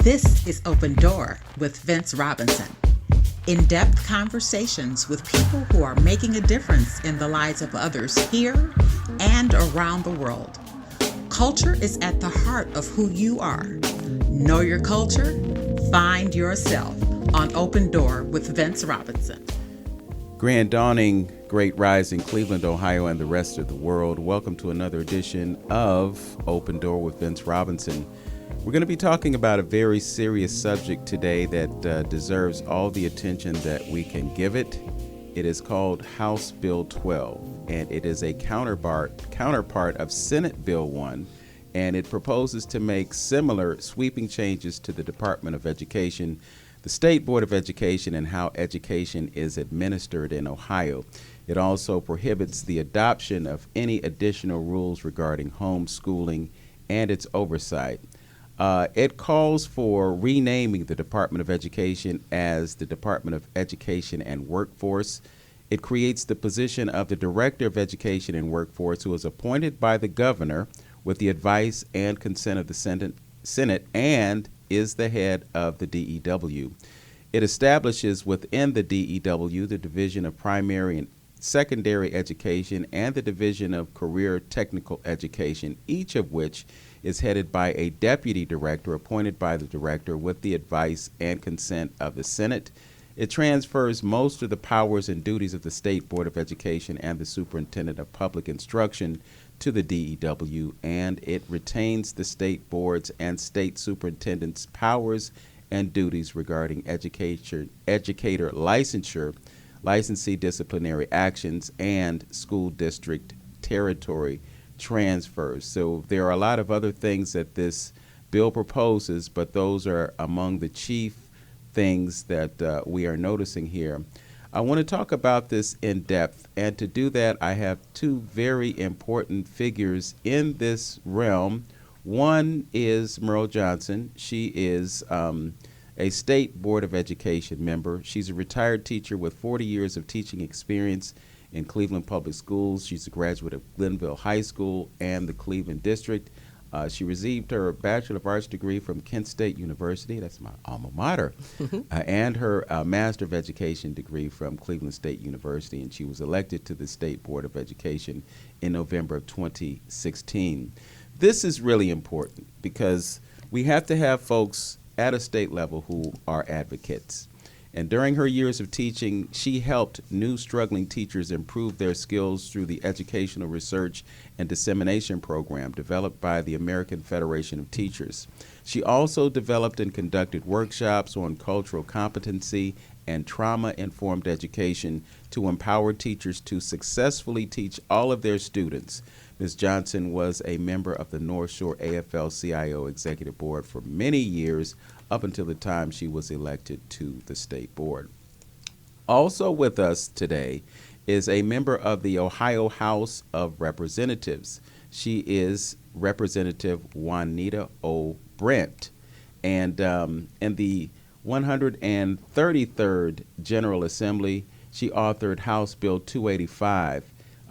This is Open Door with Vince Robinson. In-depth conversations with people who are making a difference in the lives of others here and around the world. Culture is at the heart of who you are. Know your culture, find yourself on Open Door with Vince Robinson. Grand dawning, great rising, Cleveland, Ohio, and the rest of the world. Welcome to another edition of Open Door with Vince Robinson. We're going to be talking about a very serious subject today that deserves all the attention that we can give it. It is called House Bill 12, and it is a counterpart of Senate Bill 1, and it proposes to make similar sweeping changes to the Department of Education, the State Board of Education, and how education is administered in Ohio. It also prohibits the adoption of any additional rules regarding homeschooling and its oversight. It calls for renaming the Department of Education as the Department of Education and Workforce. It creates the position of the Director of Education and Workforce, who is appointed by the governor with the advice and consent of the Senate and is the head of the DEW. It establishes within the DEW the Division of Primary and Secondary Education and the Division of Career Technical Education, each of which is headed by a deputy director appointed by the director with the advice and consent of the Senate. It transfers most of the powers and duties of the State Board of Education and the Superintendent of Public Instruction to the DEW, and it retains the state boards and state superintendents' powers and duties regarding educator licensure, licensee disciplinary actions, and school district territory transfers. So there are a lot of other things that this bill proposes, but those are among the chief things that we are noticing here. I want to talk about this in depth, and to do that, I have two very important figures in this realm. One is Meryl Johnson. She is a State Board of Education member. She's a retired teacher with 40 years of teaching experience in Cleveland Public Schools. She's a graduate of Glenville High School and the Cleveland District. She received her Bachelor of Arts degree from Kent State University, that's my alma mater, and her Master of Education degree from Cleveland State University, and she was elected to the State Board of Education in November of 2016. This is really important because we have to have folks at a state level who are advocates. And during her years of teaching, she helped new struggling teachers improve their skills through the Educational Research and Dissemination Program developed by the American Federation of Teachers. She also developed and conducted workshops on cultural competency and trauma-informed education to empower teachers to successfully teach all of their students. Ms. Johnson was a member of the North Shore AFL-CIO Executive Board for many years, up until the time she was elected to the state board. Also with us today is a member of the Ohio House of Representatives. She is Representative Juanita O. Brent. And in the 133rd General Assembly, she authored House Bill 285,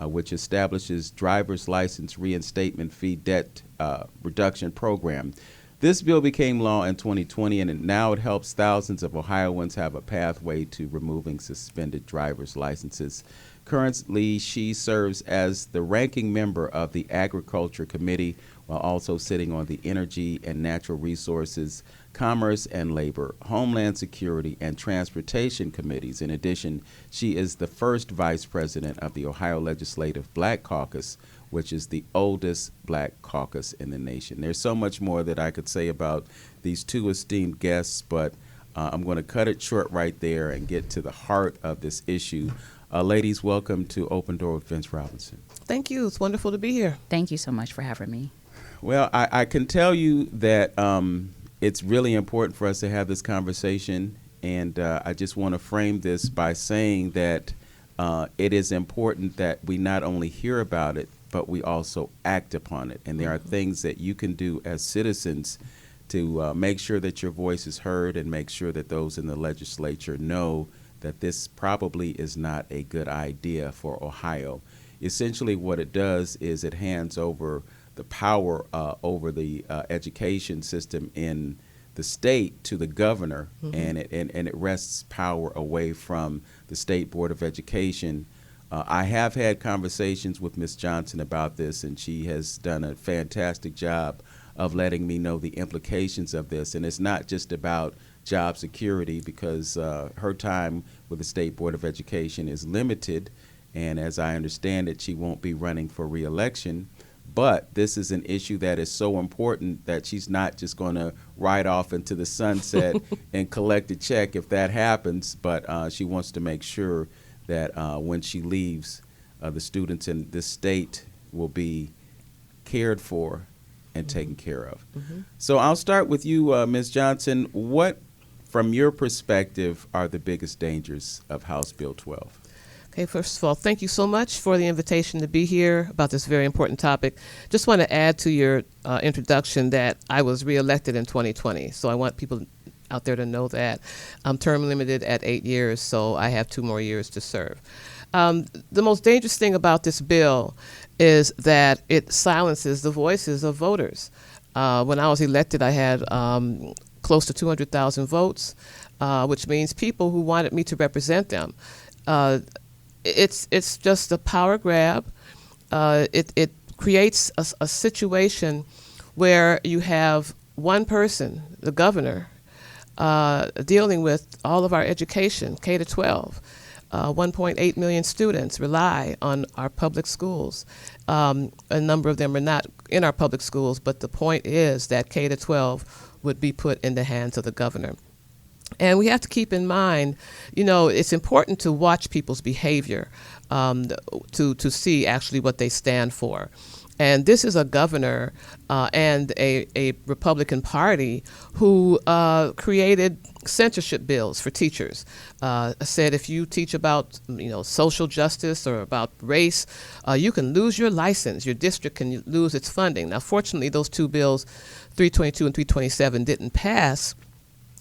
which establishes driver's license reinstatement fee debt reduction program. This bill became law in 2020, and now it helps thousands of Ohioans have a pathway to removing suspended driver's licenses. Currently, she serves as the ranking member of the Agriculture Committee, while also sitting on the Energy and Natural Resources, Commerce and Labor, Homeland Security, and Transportation Committees. In addition, she is the first vice president of the Ohio Legislative Black Caucus, which is the oldest black caucus in the nation. There's so much more that I could say about these two esteemed guests, but I'm going to cut it short right there and get to the heart of this issue. Ladies, welcome to Open Door with Vince Robinson. Thank you. It's wonderful to be here. Thank you so much for having me. Well, I can tell you that it's really important for us to have this conversation, and I just want to frame this by saying that it is important that we not only hear about it, but we also act upon it. And there are things that you can do as citizens to make sure that your voice is heard and make sure that those in the legislature know that this probably is not a good idea for Ohio. Essentially what it does is it hands over the power over the education system in the state to the governor, and it wrests power away from the State Board of Education. I have had conversations with Ms. Johnson about this, and she has done a fantastic job of letting me know the implications of this. And it's not just about job security, because her time with the State Board of Education is limited, and as I understand it, she won't be running for re-election. But this is an issue that is so important that she's not just going to ride off into the sunset and collect a check if that happens, but she wants to make sure that when she leaves, the students in this state will be cared for and taken care of. So I'll start with you, Ms. Johnson. What, from your perspective, are the biggest dangers of House Bill 12? Okay, first of all, thank you so much for the invitation to be here about this very important topic. Just want to add to your introduction that I was reelected in 2020, so I want people out there to know that. I'm term limited at 8 years, so I have 2 more years to serve. The most dangerous thing about this bill is that it silences the voices of voters. When I was elected, I had close to 200,000 votes, which means people who wanted me to represent them. It's just a power grab. It creates a situation where you have one person, the governor, dealing with all of our education, K to 12. 1.8 million students rely on our public schools. A number of them are not in our public schools, but the point is that K to 12 would be put in the hands of the governor. And we have to keep in mind, it's important to watch people's behavior to see actually what they stand for. And this is a governor and a Republican Party who created censorship bills for teachers. Said if you teach about social justice or about race, you can lose your license. Your district can lose its funding. Now, fortunately, those 2 bills, 322 and 327, didn't pass,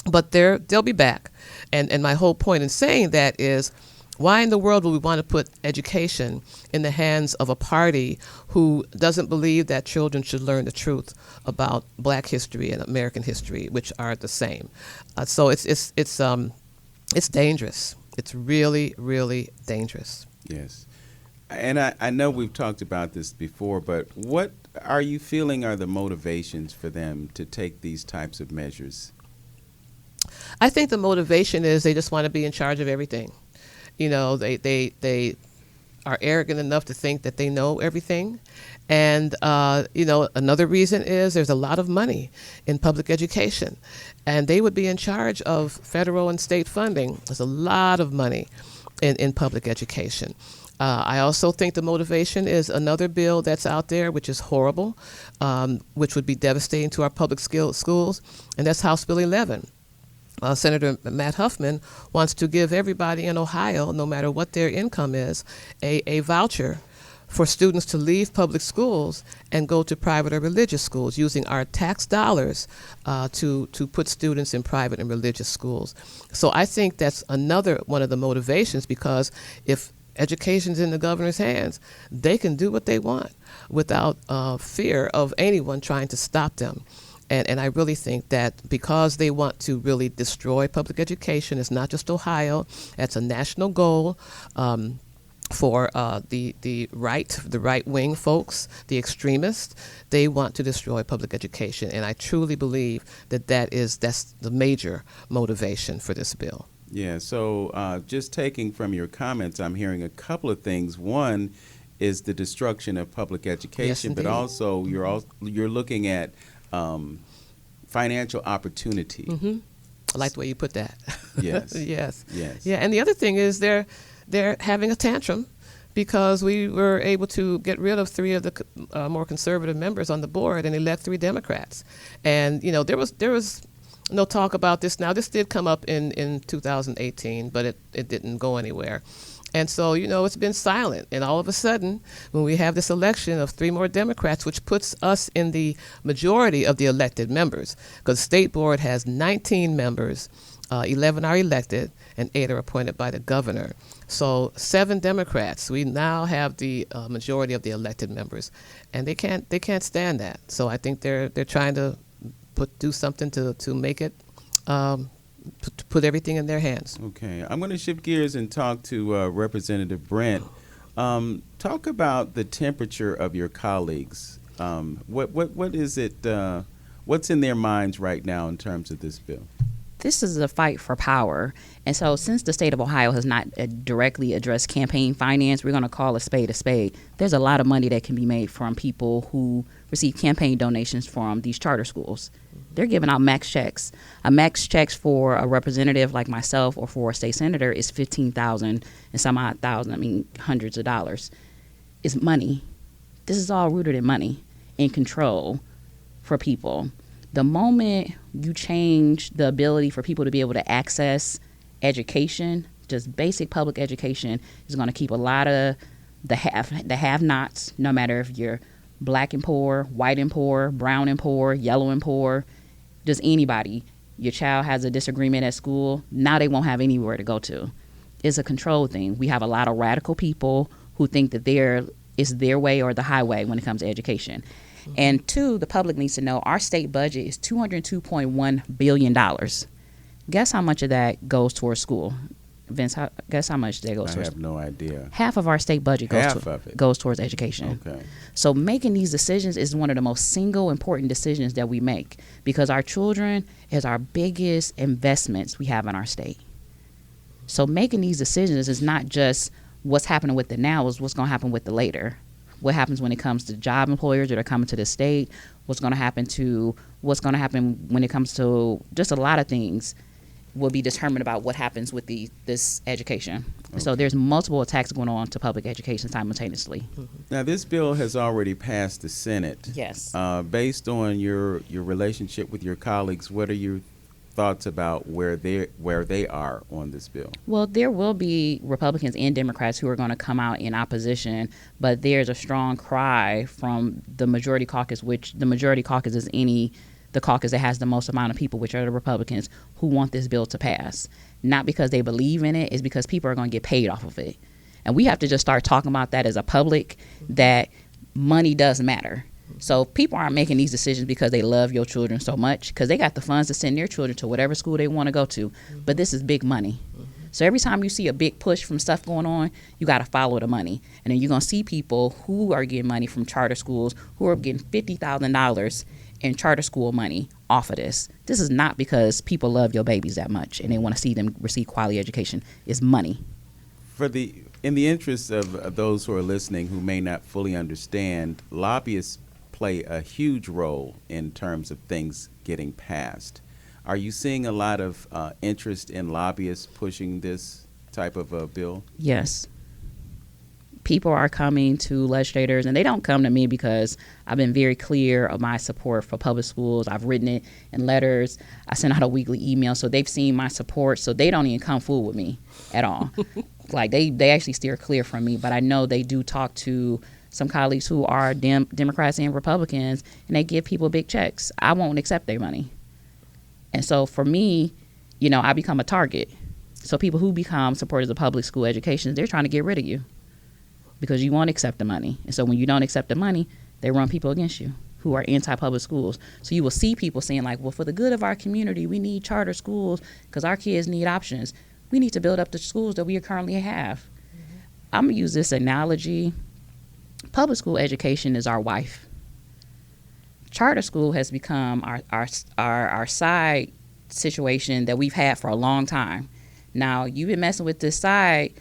but they'll be back. And my whole point in saying that is, why in the world would we want to put education in the hands of a party who doesn't believe that children should learn the truth about Black history and American history, which are the same? So it's dangerous. It's really, really dangerous. Yes. And I know we've talked about this before, but what are you feeling are the motivations for them to take these types of measures? I think the motivation is they just want to be in charge of everything. They are arrogant enough to think that they know everything. And, another reason is there's a lot of money in public education, and they would be in charge of federal and state funding. There's a lot of money in public education. I also think the motivation is another bill that's out there, which is horrible, which would be devastating to our public schools, and that's House Bill 11. Senator Matt Huffman wants to give everybody in Ohio, no matter what their income is, a voucher for students to leave public schools and go to private or religious schools, using our tax dollars to put students in private and religious schools. So I think that's another one of the motivations, because if education's in the governor's hands, they can do what they want without fear of anyone trying to stop them. And I really think that because they want to really destroy public education, it's not just Ohio, that's a national goal for the right wing folks, the extremists. They want to destroy public education, and I truly believe that's the major motivation for this bill. Yeah, so just taking from your comments, I'm hearing a couple of things. One is the destruction of public education, Yes, but also you're looking at financial opportunity. I like the way you put that. Yes. Yes. Yes. Yeah, and the other thing is they're having a tantrum because we were able to get rid of 3 of the more conservative members on the board and elect 3 Democrats. And there was no talk about this. Now, this did come up in 2018, but it didn't go anywhere. And so, it's been silent. And all of a sudden, when we have this election of 3 more Democrats, which puts us in the majority of the elected members, because the state board has 19 members, 11 are elected, and 8 are appointed by the governor. So 7 Democrats. We now have the majority of the elected members, and they can't stand that. So I think they're trying to do something to make it, put everything in their hands. Okay, I'm going to shift gears and talk to Representative Brent. Talk about the temperature of your colleagues. What is it? What's in their minds right now in terms of this bill? This is a fight for power. And so since the state of Ohio has not directly addressed campaign finance, we're going to call a spade a spade. There's a lot of money that can be made from people who receive campaign donations from these charter schools. They're giving out max checks. A max checks for a representative like myself or for a state senator is $15,000 and some odd thousand, hundreds of dollars. It's money. This is all rooted in money, in control for people. The moment you change the ability for people to be able to access education, just basic public education, is going to keep a lot of the have-nots, no matter if you're black and poor, white and poor, brown and poor, yellow and poor, just anybody. Your child has a disagreement at school, now they won't have anywhere to go to. It's a control thing. We have a lot of radical people who think that it's their way or the highway when it comes to education. And two, the public needs to know our state budget is $202.1 billion. Guess how much of that goes towards school? Vince, guess how much that goes towards? I have no idea. Half of our state budget goes towards education. Okay. So making these decisions is one of the most single important decisions that we make, because our children is our biggest investments we have in our state. So making these decisions is not just what's happening with the now, is what's going to happen with the later. What happens when it comes to job employers that are coming to the state, what's going to happen when it comes to just a lot of things will be determined about what happens with this education. Okay. So there's multiple attacks going on to public education simultaneously. Now, this bill has already passed the Senate. Yes. Based on your relationship with your colleagues, what are your thoughts about where they are on this bill? Well, there will be Republicans and Democrats who are going to come out in opposition, but there's a strong cry from the majority caucus, which the majority caucus is the caucus that has the most amount of people, which are the Republicans, who want this bill to pass. Not because they believe in it, it's because people are going to get paid off of it. And we have to just start talking about that as a public, that money does matter. So people aren't making these decisions because they love your children so much, because they got the funds to send their children to whatever school they want to go to. But this is big money. So every time you see a big push from stuff going on, you got to follow the money. And then you're going to see people who are getting money from charter schools who are getting $50,000 in charter school money off of this. This is not because people love your babies that much and they want to see them receive quality education. It's money. In the interest of those who are listening who may not fully understand, lobbyists play a huge role in terms of things getting passed. Are you seeing a lot of interest in lobbyists pushing this type of a bill? Yes. People are coming to legislators, and they don't come to me because I've been very clear of my support for public schools. I've written it in letters. I send out a weekly email, so they've seen my support, so they don't even come fool with me at all. Like, they actually steer clear from me, but I know they do talk to some colleagues who are Democrats and Republicans, and they give people big checks. I won't accept their money. And so for me, I become a target. So people who become supporters of public school education, they're trying to get rid of you because you won't accept the money. And so when you don't accept the money, they run people against you who are anti-public schools. So you will see people saying like, well, for the good of our community, we need charter schools because our kids need options. We need to build up the schools that we currently have. I'm going to use this analogy. Public school education is our wife. Charter school has become our side situation that we've had for a long time. Now, you've been messing with this side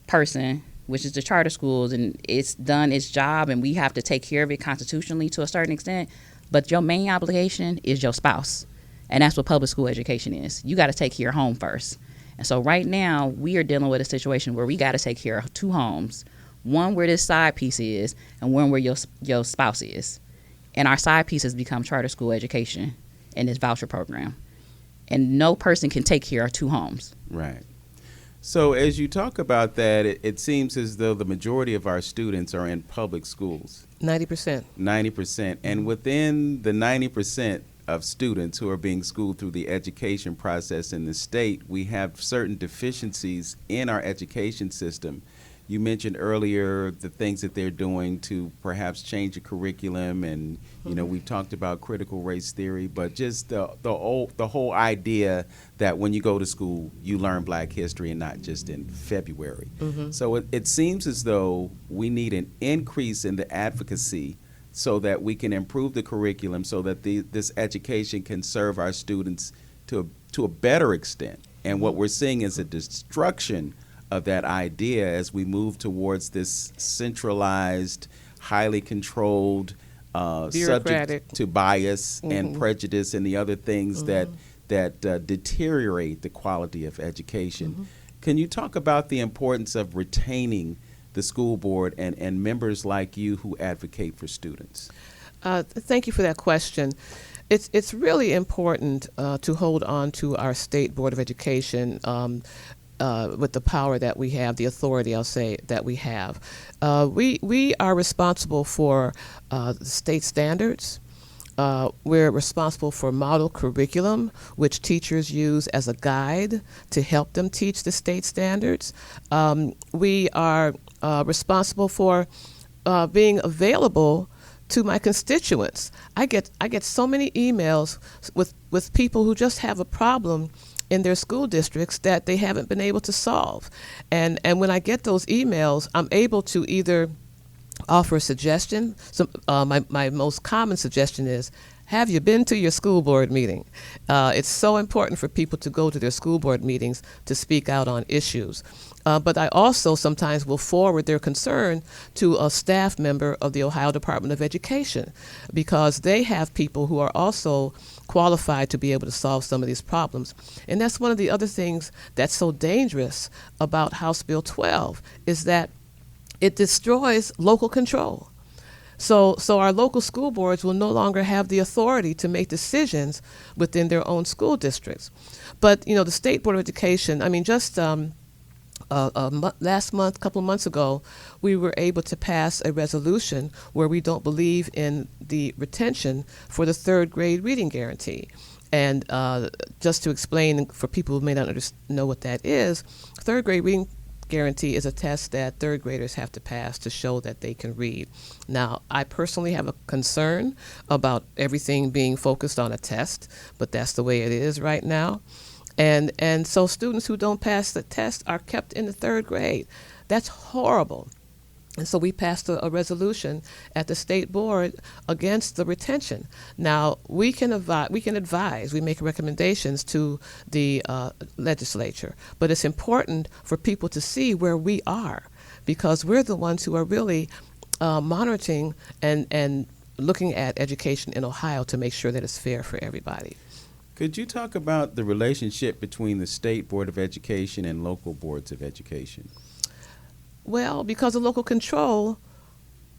person, which is the charter schools, and it's done its job, and we have to take care of it constitutionally to a certain extent. But your main obligation is your spouse, and that's what public school education is. You got to take care of your home first. And so right now, we are dealing with a situation where we got to take care of two homes. One where this side piece is, and one where your spouse is. And our side piece has become charter school education and this voucher program. And no person can take care of two homes. Right. So as you talk about that, it seems as though the majority of our students are in public schools. 90%. 90%. And within the 90% of students who are being schooled through the education process in the state, we have certain deficiencies in our education system. You mentioned earlier the things that they're doing to perhaps change the curriculum, and we've talked about critical race theory, but just the whole idea that when you go to school, you learn Black history and not just in February. So it seems as though we need an increase in the advocacy so that we can improve the curriculum, so that this education can serve our students to a better extent. And what we're seeing is a destruction of that idea as we move towards this centralized, highly controlled, subject to bias and prejudice and the other things that deteriorate the quality of education. Can you talk about the importance of retaining the school board and members like you who advocate for students? Thank you for that question. It's really important to hold on to our State Board of Education with the power that we have, the authority, I'll say, that we have. We are responsible for state standards. We're responsible for model curriculum, which teachers use as a guide to help them teach the state standards. We are responsible for being available to my constituents. I get so many emails with people who just have a problem in their school districts that they haven't been able to solve. And when I get those emails, I'm able to either offer a suggestion. So, my most common suggestion is, have you been to your school board meeting? It's so important for people to go to their school board meetings to speak out on issues. But I also sometimes will forward their concern to a staff member of the Ohio Department of Education, because they have people who are also qualified to be able to solve some of these problems. And that's one of the other things that's so dangerous about House Bill 12, is that it destroys local control. So our local school boards will no longer have the authority to make decisions within their own school districts. But, the State Board of Education, just last month, couple of months ago, we were able to pass a resolution where we don't believe in the retention for the third grade reading guarantee. And just to explain for people who may not know what that is, third grade reading guarantee is a test that third graders have to pass to show that they can read. Now, I personally have a concern about everything being focused on a test, but that's the way it is right now. And so students who don't pass the test are kept in the third grade. That's horrible. And so we passed a resolution at the state board against the retention. Now, we can advise, we make recommendations to the legislature, but it's important for people to see where we are, because we're the ones who are really monitoring and looking at education in Ohio to make sure that it's fair for everybody. Could you talk about the relationship between the State Board of Education and local boards of education? Well, because of local control,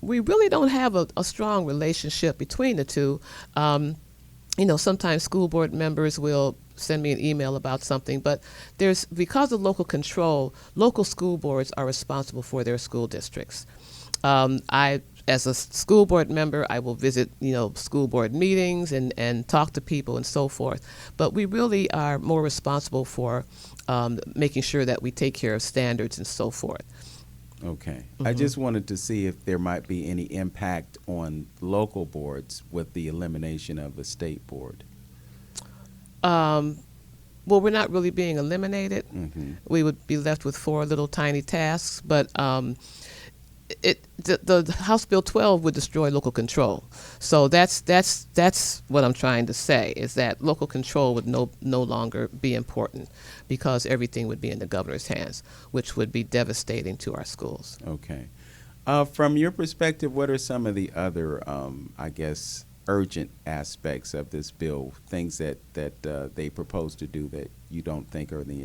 we really don't have a strong relationship between the two. Sometimes school board members will send me an email about something, but because of local control, local school boards are responsible for their school districts. As a school board member, I will visit, school board meetings and talk to people and so forth. But we really are more responsible for making sure that we take care of standards and so forth. Okay. I just wanted to see if there might be any impact on local boards with the elimination of the state board. Well, we're not really being eliminated. We would be left with 4 little tiny tasks, but the House Bill 12 would destroy local control. So that's what I'm trying to say, is that local control would no longer be important, because everything would be in the governor's hands, which would be devastating to our schools. Okay. From your perspective, what are some of the other, urgent aspects of this bill, things that they propose to do that you don't think are in the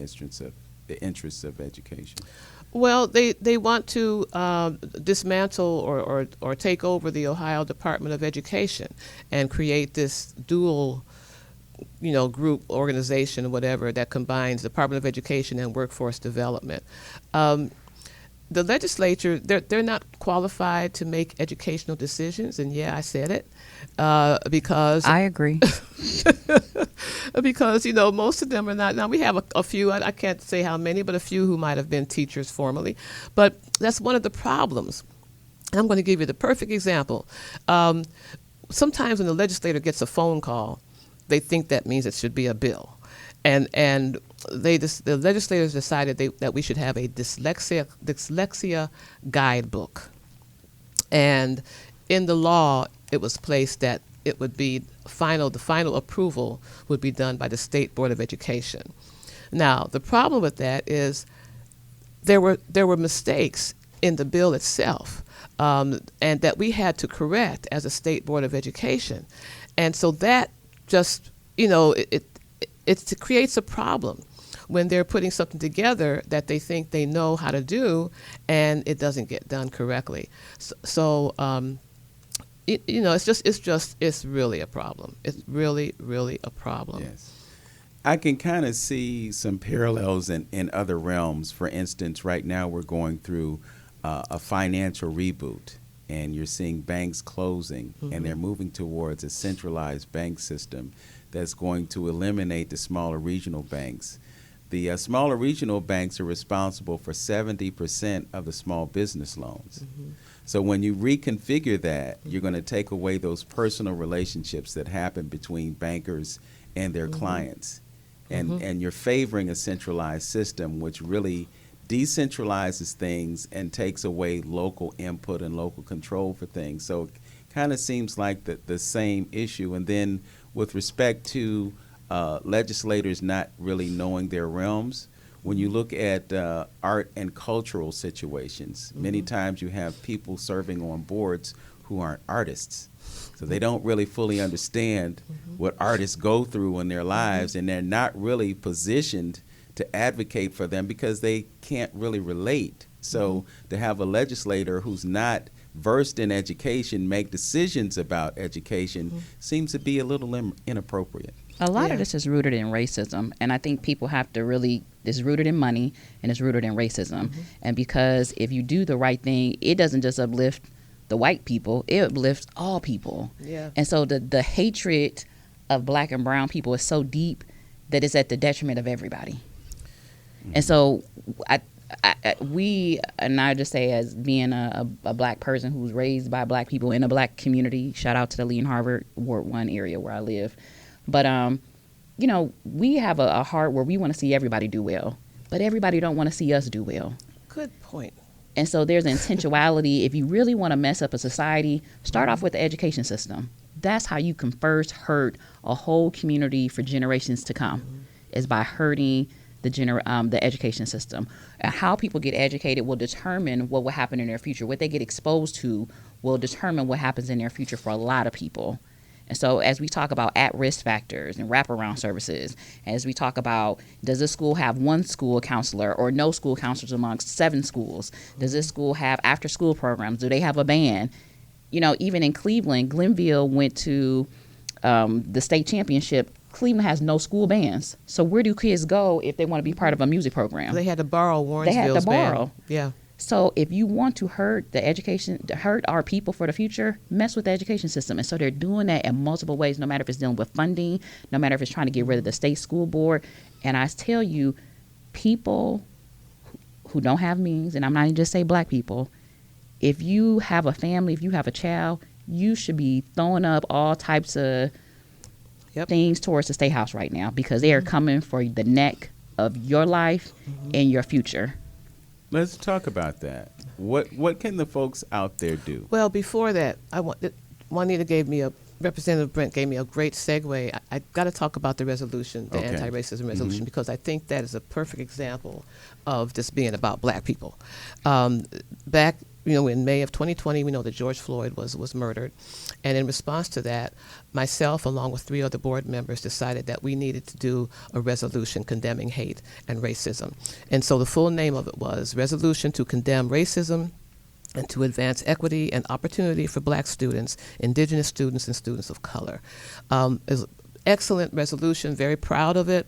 interests of education? Well, they want to dismantle or take over the Ohio Department of Education and create this dual, group organization, whatever, that combines Department of Education and Workforce Development. The legislature, they're not qualified to make educational decisions, and yeah, I said it, because I agree. because most of them are not. Now we have a few. I can't say how many, but a few who might have been teachers formerly. But that's one of the problems. And I'm going to give you the perfect example. Sometimes when the legislator gets a phone call, they think that means it should be a bill, and the legislators decided that we should have a dyslexia guidebook, and in the law it was placed that it would be the final approval would be done by the State Board of Education. Now the problem with that is there were mistakes in the bill itself, and that we had to correct as a State Board of Education, and so that just it creates a problem when they're putting something together that they think they know how to do, and it doesn't get done correctly. It's really a problem. It's really, really a problem. Yes. I can kind of see some parallels in other realms. For instance, right now we're going through a financial reboot, and you're seeing banks closing, and they're moving towards a centralized bank system that's going to eliminate the smaller regional banks. The smaller regional banks are responsible for 70% of the small business loans. So when you reconfigure that, you're going to take away those personal relationships that happen between bankers and their clients. And you're favoring a centralized system, which really decentralizes things and takes away local input and local control for things. So it kind of seems like the same issue. And then with respect to legislators not really knowing their realms, when you look at art and cultural situations, many times you have people serving on boards who aren't artists. So they don't really fully understand what artists go through in their lives, and they're not really positioned to advocate for them because they can't really relate. So to have a legislator who's not versed in education make decisions about education seems to be a little inappropriate. A lot of this is rooted in racism, and I think people have to really, it's rooted in money and it's rooted in racism. And because if you do the right thing, it doesn't just uplift the white people, it uplifts all people. Yeah. And so the hatred of black and brown people is so deep that it's at the detriment of everybody. And so I just say, as being a black person who's raised by black people in a black community, shout out to the Lee and Harvard Ward 1 area where I live. But, we have a heart where we want to see everybody do well, but everybody don't want to see us do well. Good point. And so there's intentionality. If you really want to mess up a society, start off with the education system. That's how you can first hurt a whole community for generations to come, is by hurting the education system. And how people get educated will determine what will happen in their future. What they get exposed to will determine what happens in their future for a lot of people. And so as we talk about at-risk factors and wraparound services, as we talk about, does this school have one school counselor or no school counselors amongst 7 schools? Does this school have after-school programs? Do they have a band? Even in Cleveland, Glenville went to the state championship. Cleveland has no school bands. So where do kids go if they want to be part of a music program? They had to borrow Warrensville's They had to borrow. band. Yeah. So if you want to hurt the education, to hurt our people for the future, mess with the education system. And so they're doing that in multiple ways, no matter if it's dealing with funding, no matter if it's trying to get rid of the state school board. And I tell you, people who don't have means, and I'm not even just say black people, if you have a family, if you have a child, you should be throwing up all types of things towards the State House right now, because they are coming for the neck of your life and your future. Let's talk about that. What can the folks out there do? Well, before that, Representative Brent gave me a great segue. I got to talk about the resolution, the anti-racism resolution, because I think that is a perfect example of this being about black people. Back, in May of 2020, we know that George Floyd was murdered. And in response to that, myself, along with 3 other board members, decided that we needed to do a resolution condemning hate and racism. And so the full name of it was Resolution to Condemn Racism and to Advance Equity and Opportunity for Black Students, Indigenous Students, and Students of Color. It's excellent resolution, very proud of it.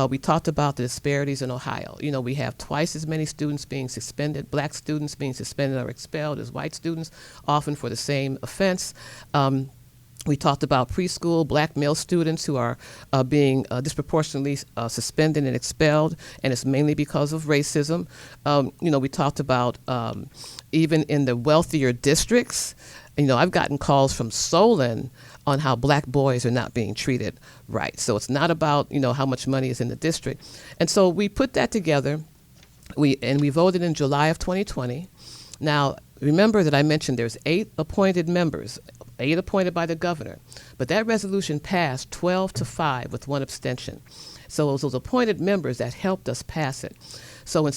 We talked about the disparities in Ohio. We have twice as many students being suspended, black students being suspended or expelled as white students, often for the same offense. We talked about preschool black male students who are being disproportionately suspended and expelled, and it's mainly because of racism. We talked about even in the wealthier districts. I've gotten calls from Solon on how black boys are not being treated right. So it's not about how much money is in the district, and so we put that together. We voted in July of 2020. Now, remember that I mentioned there's 8 appointed members, 8 appointed by the governor, but that resolution passed 12-5 with 1 abstention. So it was those appointed members that helped us pass it. So in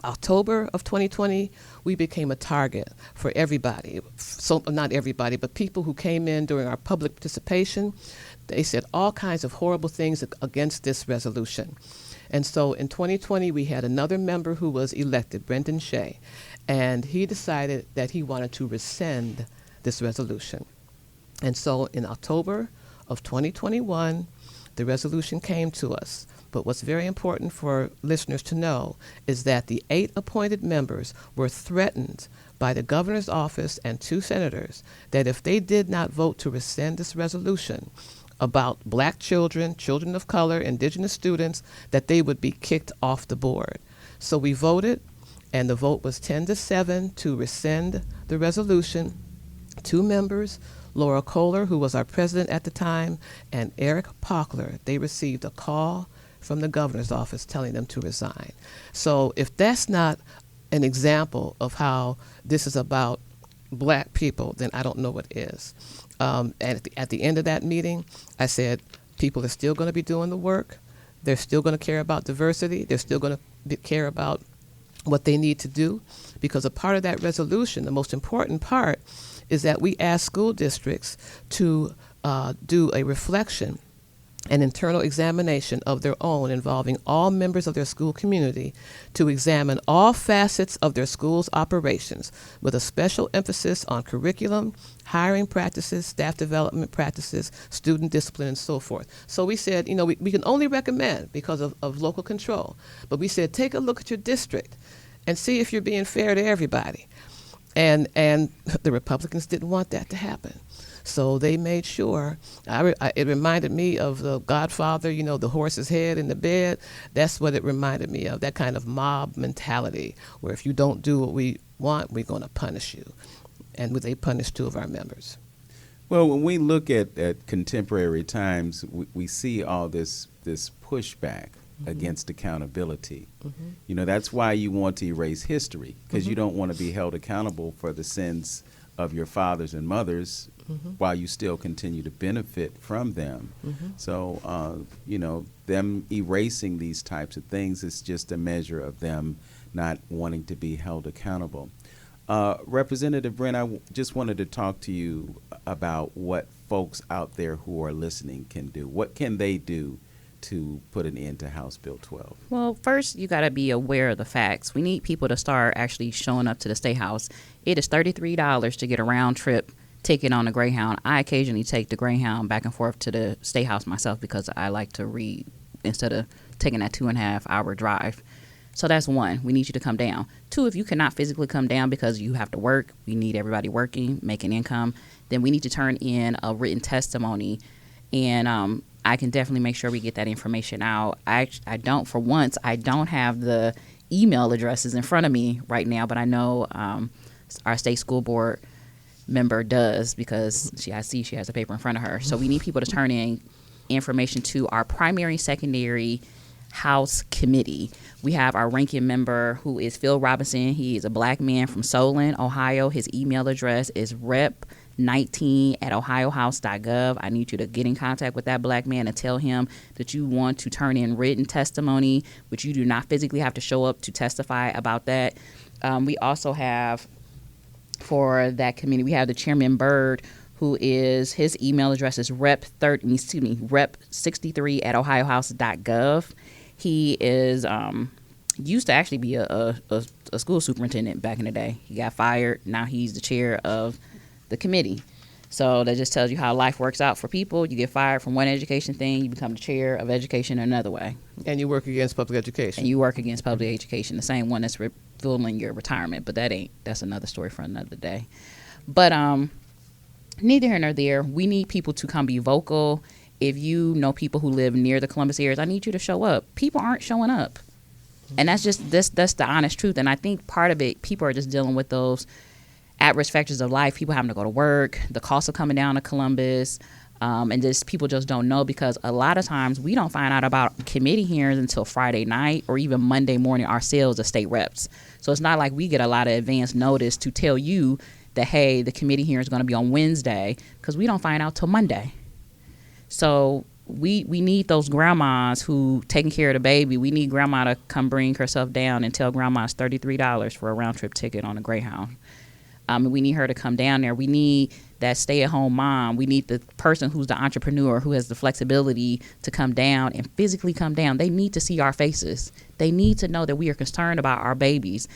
October of 2020, we became a target for everybody. So not everybody, but people who came in during our public participation. They said all kinds of horrible things against this resolution. And so in 2020, we had another member who was elected, Brendan Shea, and he decided that he wanted to rescind this resolution. And so in October of 2021, the resolution came to us. But what's very important for listeners to know is that the 8 appointed members were threatened by the governor's office and 2 senators that if they did not vote to rescind this resolution about black children, children of color, indigenous students, that they would be kicked off the board. So we voted, and the vote was 10-7 to rescind the resolution. 2 members, Laura Kohler, who was our president at the time, and Eric Pockler, they received a call from the governor's office telling them to resign. So if that's not an example of how this is about black people, then I don't know what is. And at the end of that meeting, I said, people are still going to be doing the work. They're still going to care about diversity. They're still going to care about what they need to do, because a part of that resolution, the most important part, is that we ask school districts to do a reflection, an internal examination of their own involving all members of their school community to examine all facets of their school's operations with a special emphasis on curriculum, hiring practices, staff development practices, student discipline, and so forth. So we said, we can only recommend because of local control, but we said, take a look at your district and see if you're being fair to everybody. And the Republicans didn't want that to happen. So they made sure, it reminded me of the Godfather, the horse's head in the bed. That's what it reminded me of, that kind of mob mentality, where if you don't do what we want, we're going to punish you. And they punished 2 of our members. Well, when we look at contemporary times, we see all this pushback against accountability. That's why you want to erase history, because you don't want to be held accountable for the sins of your fathers and mothers while you still continue to benefit from them. So, them erasing these types of things is just a measure of them not wanting to be held accountable. Representative Brent, I just wanted to talk to you about what folks out there who are listening can do. What can they do to put an end to House Bill 12? Well, first, you got to be aware of the facts. We need people to start actually showing up to the State House. It is $33 to get a round trip ticket on the Greyhound. I occasionally take the Greyhound back and forth to the State House myself because I like to read instead of taking that 2.5-hour drive. So that's 1. We need you to come down. 2, if you cannot physically come down because you have to work, we need everybody working, making income, then we need to turn in a written testimony. And I can definitely make sure we get that information out. I don't have the email addresses in front of me right now, but I know our state school board member does, because I see she has a paper in front of her. So we need people to turn in information to our primary, secondary House committee. We have our ranking member, who is Phil Robinson. He is a black man from Solon, Ohio. His email address is rep19@ohiohouse.gov. I need you to get in contact with that black man and tell him that you want to turn in written testimony, which you do not physically have to show up to testify about that. We also have, for that committee, we have the Chairman Byrd, who is, his email address is rep63@ohiohouse.gov. He is used to actually be a school superintendent back in the day. He got fired. Now he's the chair of the committee. So that just tells you how life works out for people. You get fired from one education thing, you become the chair of education another way. And you work against public education. And you work against public education, the same one that's fulfilling your retirement. But that's another story for another day. But neither here nor there. We need people to come be vocal. If you know people who live near the Columbus areas, I need you to show up. People aren't showing up. And that's the honest truth. And I think part of it, people are just dealing with those at-risk factors of life, people having to go to work, the cost of coming down to Columbus, and just people just don't know, because a lot of times we don't find out about committee hearings until Friday night or even Monday morning ourselves as state reps. So it's not like we get a lot of advance notice to tell you that, hey, the committee hearing is going to be on Wednesday, because we don't find out till Monday. So we need those grandmas who taking care of the baby. We need grandma to come bring herself down and tell grandma it's $33 for a round-trip ticket on a Greyhound. We need her to come down there. We need that stay-at-home mom. We need the person who's the entrepreneur who has the flexibility to come down and physically come down. They need to see our faces. They need to know that we are concerned about our babies.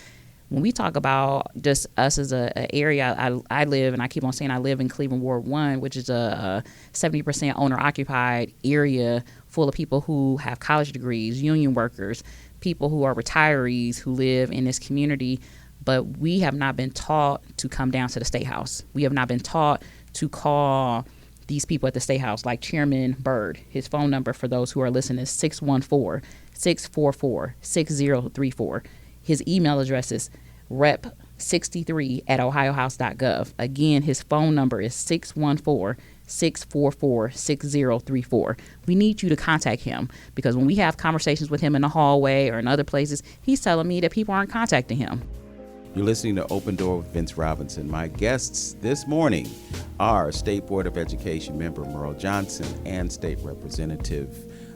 When we talk about just us as a area, I live, and I keep on saying I live in Cleveland Ward 1, which is a 70% owner-occupied area full of people who have college degrees, union workers, people who are retirees who live in this community. But we have not been taught to come down to the State House. We have not been taught to call these people at the State House, like Chairman Byrd. His phone number, for those who are listening, is 614-644-6034. His email address is rep63@ohiohouse.gov. Again, his phone number is 614-644-6034. We need you to contact him, because when we have conversations with him in the hallway or in other places, he's telling me that people aren't contacting him. You're listening to Open Door with Vince Robinson. My guests this morning are State Board of Education member Meryl Johnson and State Representative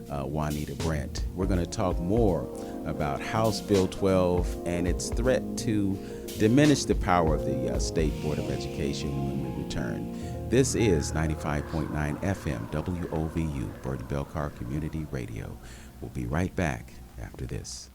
Juanita Brent. We're going to talk more about House Bill 12 and its threat to diminish the power of the State Board of Education when we return. This is 95.9 FM WOVU, Burton Belcar Community Radio. We'll be right back after this.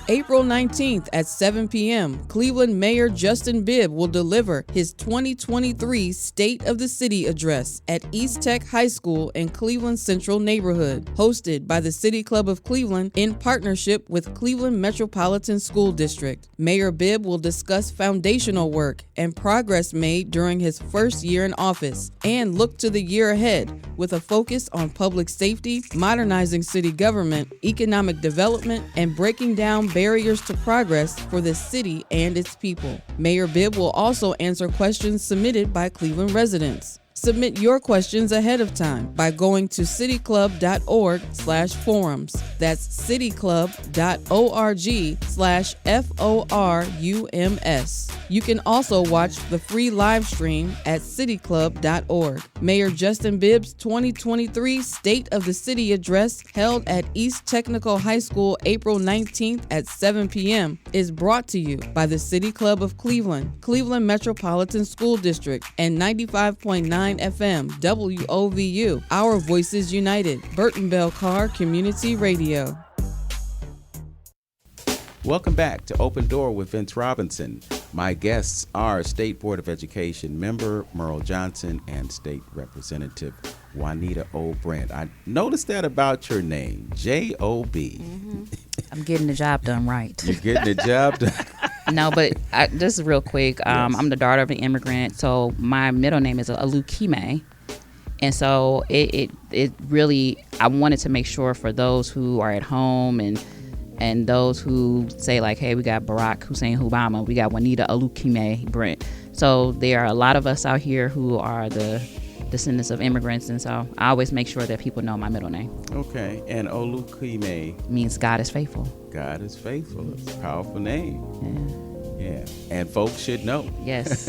April 19th at 7 p.m., Cleveland Mayor Justin Bibb will deliver his 2023 State of the City address at East Tech High School in Cleveland Central neighborhood, hosted by the City Club of Cleveland in partnership with Cleveland Metropolitan School District. Mayor Bibb will discuss foundational work and progress made during his first year in office, and look to the year ahead with a focus on public safety, modernizing city government, economic development, and breaking down barriers to progress for the city and its people. Mayor Bibb will also answer questions submitted by Cleveland residents. Submit your questions ahead of time by going to cityclub.org/forums. That's cityclub.org/FORUMS. You can also watch the free live stream at cityclub.org. Mayor Justin Bibb's 2023 State of the City address, held at East Technical High School April 19th at 7 p.m., is brought to you by the City Club of Cleveland, Cleveland Metropolitan School District, and 95.9 FM WOVU. Our Voices United. Burton Belcar Community Radio. Welcome back to Open Door with Vince Robinson. My guests are State Board of Education member Meryl Johnson and State Representative Juanita O. Brent. I noticed that about your name, J-O-B. Mm-hmm. I'm getting the job done right. You're getting the job done. No, but just real quick, yes. I'm the daughter of an immigrant, so my middle name is Alukime. And so it really, I wanted to make sure for those who are at home and those who say, like, hey, we got Barack Hussein Obama, we got Juanita Alukime Brent. So there are a lot of us out here who are the descendants of immigrants, and so I always make sure that people know my middle name. Okay, and Olukime means God is faithful. God is faithful. It's a powerful name. Yeah, and folks should know. Yes.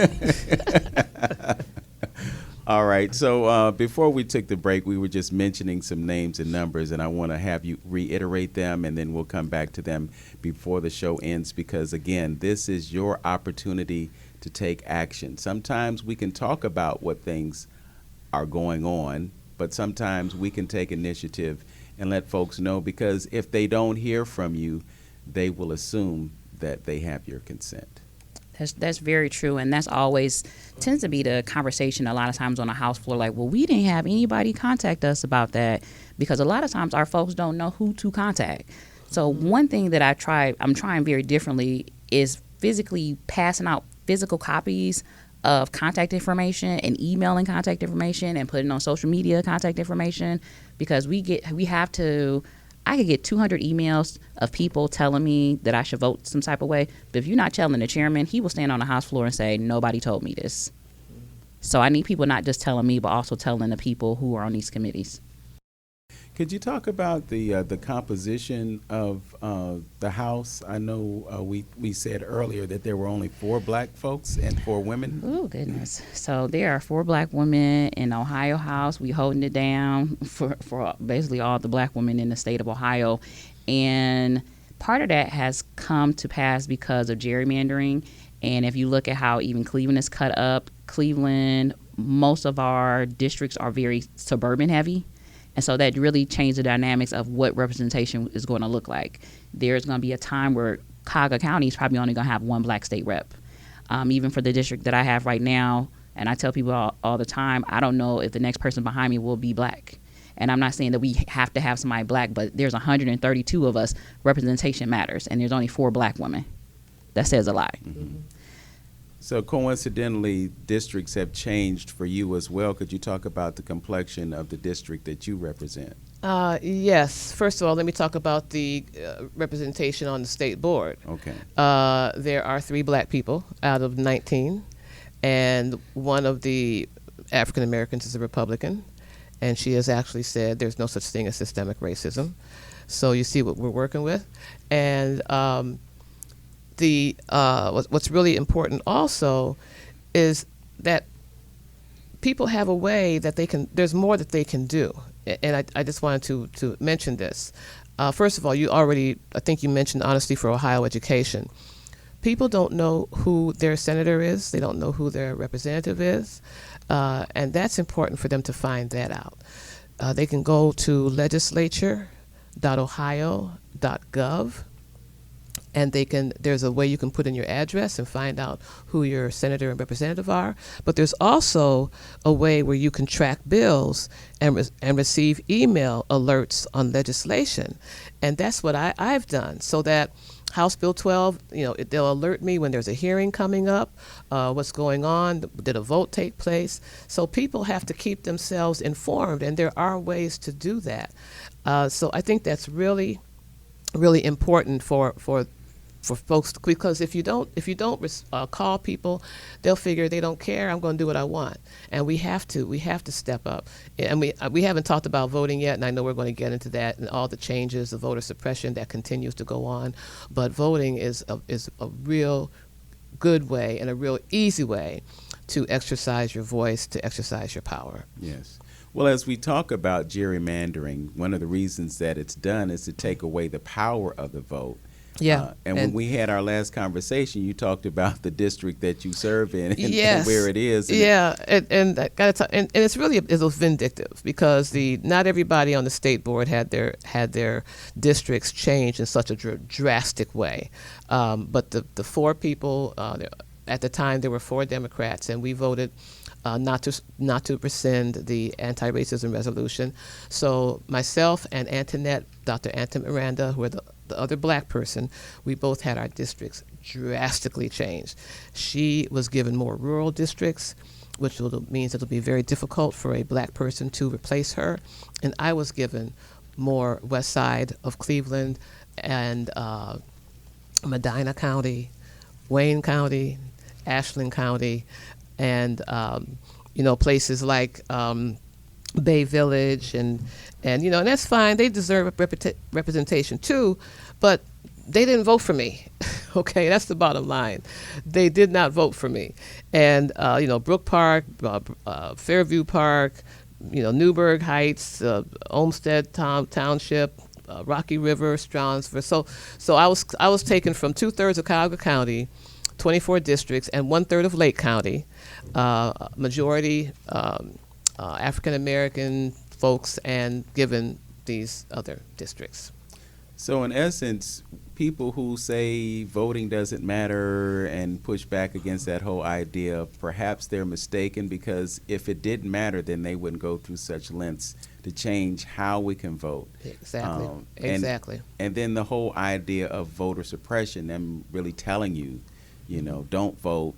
All right, so before we took the break, we were just mentioning some names and numbers, and I want to have you reiterate them, and then we'll come back to them before the show ends, because, again, this is your opportunity to take action. Sometimes we can talk about what things are going on, but sometimes we can take initiative and let folks know, because if they don't hear from you, they will assume that they have your consent. That's very true, and that's always tends to be the conversation a lot of times on the House floor, like, well, we didn't have anybody contact us about that, because a lot of times our folks don't know who to contact. So one thing that I'm trying very differently is physically passing out physical copies of contact information and emailing contact information and putting on social media contact information, because I could get 200 emails of people telling me that I should vote some type of way. But if you're not telling the chairman, he will stand on the House floor and say, nobody told me this. So I need people not just telling me, but also telling the people who are on these committees. Could you talk about the composition of the House? I know we said earlier that there were only 4 black folks and 4 women. Oh, goodness. So there are 4 black women in the Ohio House. We holding it down for basically all the black women in the state of Ohio. And part of that has come to pass because of gerrymandering. And if you look at how even Cleveland is cut up, Cleveland, most of our districts are very suburban heavy. And so that really changed the dynamics of what representation is going to look like. There's going to be a time where Cuyahoga County is probably only going to have 1 black state rep. Even for the district that I have right now, and I tell people all the time, I don't know if the next person behind me will be black. And I'm not saying that we have to have somebody black, but there's 132 of us. Representation matters, and there's only 4 black women. That says a lot. Mm-hmm. So coincidentally, districts have changed for you as well. Could you talk about the complexion of the district that you represent? Yes. First of all, let me talk about the representation on the state board. Okay. There are 3 black people out of 19, and one of the African Americans is a Republican, and she has actually said there's no such thing as systemic racism. So you see what we're working with. And what's really important also is that people have a way that there's more that they can do. And I just wanted to mention this. First of all, I think you mentioned Honesty for Ohio Education. People don't know who their senator is. They don't know who their representative is. And that's important for them to find that out. They can go to legislature.ohio.gov. And there's a way you can put in your address and find out who your senator and representative are. But there's also a way where you can track bills and receive email alerts on legislation. And that's what I've done, so that House Bill 12, they'll alert me when there's a hearing coming up, what's going on, did a vote take place. So people have to keep themselves informed, and there are ways to do that. So I think that's really, really important for folks, because if you don't call people, they'll figure they don't care. I'm going to do what I want, and we have to step up. And we haven't talked about voting yet, and I know we're going to get into that and all the changes, the voter suppression that continues to go on. But voting is a real good way and a real easy way to exercise your voice, to exercise your power. Yes. Well, as we talk about gerrymandering, one of the reasons that it's done is to take away the power of the vote. Yeah. And when we had our last conversation, you talked about the district that you serve in and, yes. and where it is. And I gotta talk, and it's really it's vindictive, because not everybody on the state board had their districts changed in such a drastic way. But the 4 people at the time, there were 4 Democrats, and we voted not to rescind the anti-racism resolution. So myself and Dr. Antoinette Miranda, who are the other black person, we both had our districts drastically changed. She was given more rural districts, which means it'll be very difficult for a black person to replace her. And I was given more west side of Cleveland and Medina County, Wayne County, Ashland County, and places like Bay Village, and that's fine. They deserve representation too, but they didn't vote for me. Okay, that's the bottom line. They did not vote for me. And Brook Park, Fairview Park, Newburgh Heights, Olmsted Township, Rocky River, Stroudsburg. So I was taken from 2/3 of Cuyahoga County, 24 districts, and 1/3 of Lake County, majority African American folks, and given these other districts. So in essence, people who say voting doesn't matter and push back against that whole idea, perhaps they're mistaken, because if it didn't matter, then they wouldn't go through such lengths to change how we can vote. Exactly. Exactly. And then the whole idea of voter suppression, them really telling you, don't vote,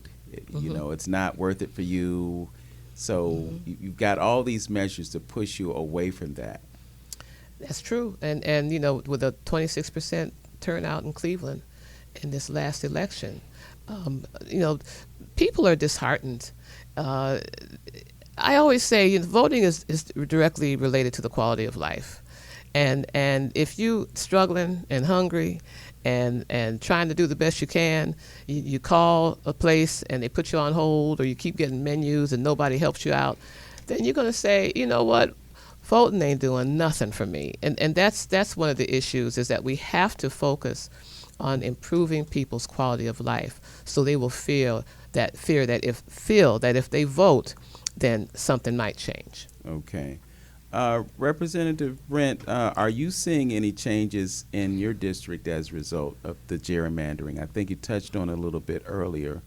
You know, it's not worth it for you. So you've got all these measures to push you away from that. That's true. And you know, with a 26% turnout in Cleveland in this last election, you know, people are disheartened. I always say, you know, voting is directly related to the quality of life. And if you struggling and hungry and trying to do the best you can, you call a place and they put you on hold, or you keep getting menus and nobody helps you out, then you're going to say, you know what, voting ain't doing nothing for me. And that's one of the issues, is that we have to focus on improving people's quality of life, so they will feel that if they vote, then something might change. Okay. Representative Brent, are you seeing any changes in your district as a result of the gerrymandering? I think you touched on it a little bit earlier.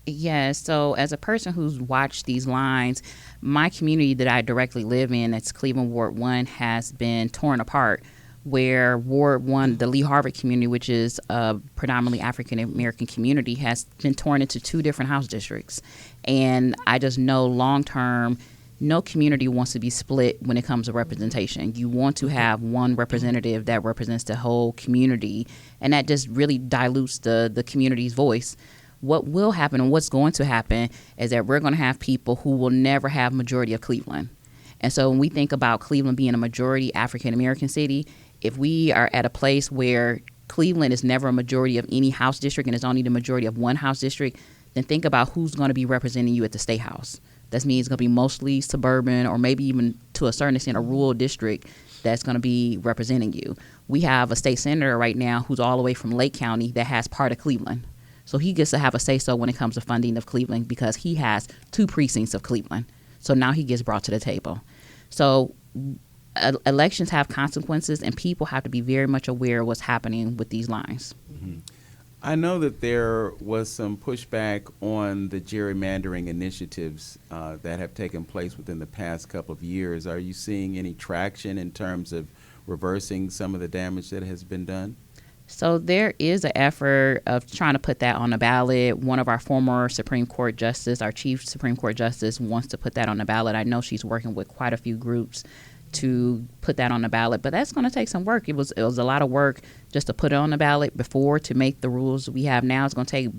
Yes. So as a person who's watched these lines, my community that I directly live in, that's Cleveland Ward 1, has been torn apart, where Ward 1, the Lee Harvard community, which is a predominantly African American community, has been torn into 2 different house districts. And I just know long term, no community wants to be split when it comes to representation. You want to have one representative that represents the whole community, and that just really dilutes the community's voice. What will happen, and what's going to happen, is that we're going to have people who will never have majority of Cleveland. And so when we think about Cleveland being a majority African American city, if we are at a place where Cleveland is never a majority of any house district and is only the majority of one house district, then think about who's going to be representing you at the state house. That means it's going to be mostly suburban, or maybe even to a certain extent a rural district that's going to be representing you. We have a state senator right now who's all the way from Lake County that has part of Cleveland. So he gets to have a say-so when it comes to funding of Cleveland, because he has 2 precincts of Cleveland. So now he gets brought to the table. So elections have consequences, and people have to be very much aware of what's happening with these lines. Mm-hmm. I know that there was some pushback on the gerrymandering initiatives that have taken place within the past couple of years. Are you seeing any traction in terms of reversing some of the damage that has been done? So there is an effort of trying to put that on the ballot. One of our former Supreme Court justice, our chief Supreme Court justice, wants to put that on the ballot. I know she's working with quite a few groups to put that on the ballot, but that's going to take some work. It was a lot of work just to put it on the ballot before, to make the rules we have now. It's going to take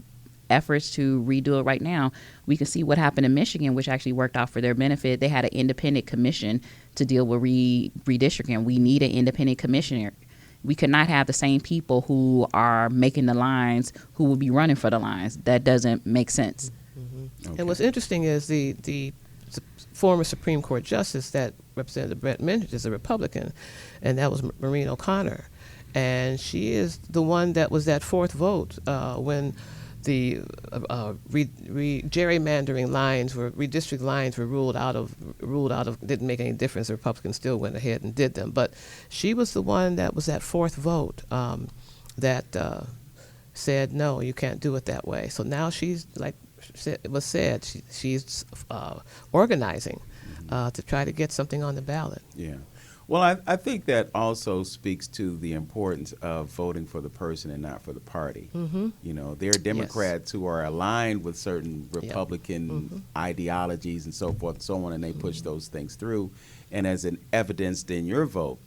efforts to redo it right now. We can see what happened in Michigan, which actually worked out for their benefit. They had an independent commission to deal with redistricting. We need an independent commissioner. We could not have the same people who are making the lines who will be running for the lines. That doesn't make sense. Mm-hmm. Okay. And what's interesting is the former Supreme Court justice that Representative Brent mentioned is a Republican, and that was Maureen O'Connor. And she is the one that was that 4th vote when the gerrymandering lines redistrict lines were ruled out of, didn't make any difference. The Republicans still went ahead and did them. But she was the one that was that 4th vote that said, no, you can't do it that way. So now she's, like it was said, she's organizing to try to get something on the ballot. Yeah. Well, I think that also speaks to the importance of voting for the person and not for the party. Mm-hmm. You know, there are Democrats who are aligned with certain Republican ideologies and so forth and so on, and they push those things through. And as an evidenced in your vote,